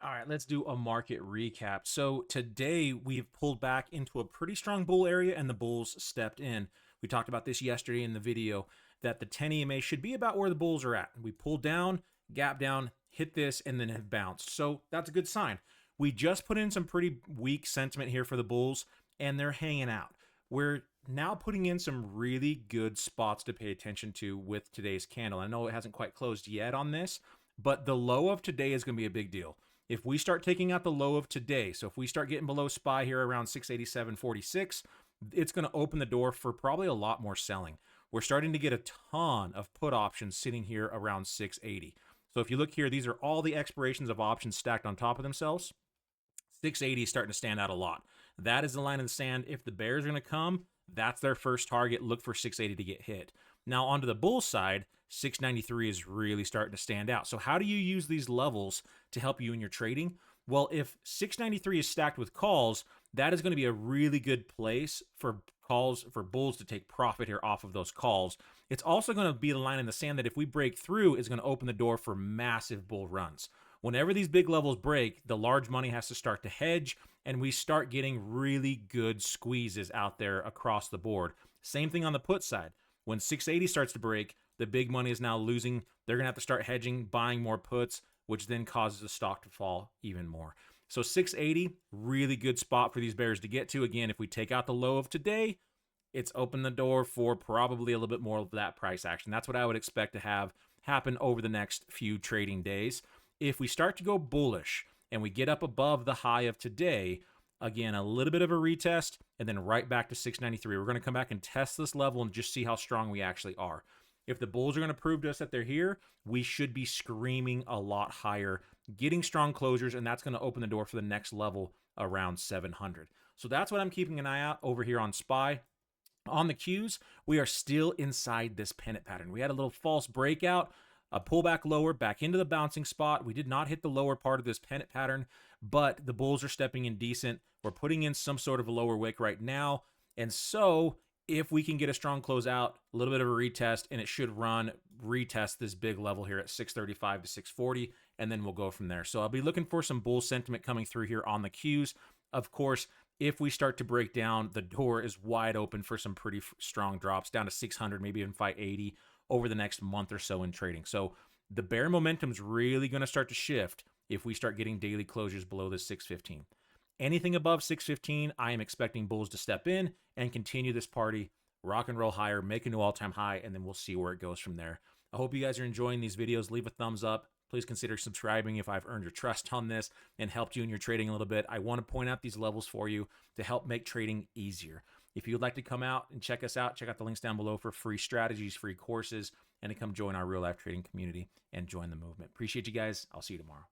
All right, let's do a market recap. So today we've pulled back into a pretty strong bull area and the bulls stepped in. We talked about this yesterday in the video that the 10 EMA should be about where the bulls are at. We pulled down, gap down, hit this, and then have bounced. So that's a good sign. We just put in some pretty weak sentiment here for the bulls, and they're hanging out. We're now putting in some really good spots to pay attention to with today's candle. I know it hasn't quite closed yet on this, but the low of today is going to be a big deal. If we start taking out the low of today, so if we start getting below SPY here around 687.46, it's going to open the door for probably a lot more selling. We're starting to get a ton of put options sitting here around 680. So if you look here, these are all the expirations of options stacked on top of themselves. 680 is starting to stand out a lot. That is the line in the sand. If the bears are going to come, that's their first target. Look for 680 to get hit. Now, onto the bull side, 693 is really starting to stand out. So how do you use these levels to help you in your trading? Well, if 693 is stacked with calls, that is going to be a really good place for calls for bulls to take profit here off of those calls. It's also going to be the line in the sand that if we break through is going to open the door for massive bull runs. Whenever these big levels break, the large money has to start to hedge, and we start getting really good squeezes out there across the board. Same thing on the put side. When 680 starts to break, the big money is now losing. They're going to have to start hedging, buying more puts, which then causes the stock to fall even more. So 680, really good spot for these bears to get to. Again, if we take out the low of today, it's opened the door for probably a little bit more of that price action. That's what I would expect to have happen over the next few trading days. If we start to go bullish and we get up above the high of today, again, a little bit of a retest and then right back to 693. We're going to come back and test this level and just see how strong we actually are. If the bulls are going to prove to us that they're here, we should be screaming a lot higher, getting strong closures, and that's going to open the door for the next level around 700. So that's what I'm keeping an eye out over here on SPY. On the Qs, we are still inside this pennant pattern. We had a little false breakout, a pullback lower, back into the bouncing spot. We did not hit the lower part of this pennant pattern, but the bulls are stepping in decent. We're putting in some sort of a lower wick right now. And so if we can get a strong closeout, a little bit of a retest, and it should retest this big level here at 635 to 640, and then we'll go from there. So I'll be looking for some bull sentiment coming through here on the Qs. Of course, if we start to break down, the door is wide open for some pretty strong drops down to 600, maybe even 580 over the next month or so in trading. So the bear momentum is really going to start to shift if we start getting daily closures below this 615. Anything above 615, I am expecting bulls to step in and continue this party, rock and roll higher, make a new all-time high, and then we'll see where it goes from there. I hope you guys are enjoying these videos. Leave a thumbs up. Please consider subscribing if I've earned your trust on this and helped you in your trading a little bit. I want to point out these levels for you to help make trading easier. If you'd like to come out and check us out, check out the links down below for free strategies, free courses, and to come join our real life trading community and join the movement. Appreciate you guys. I'll see you tomorrow.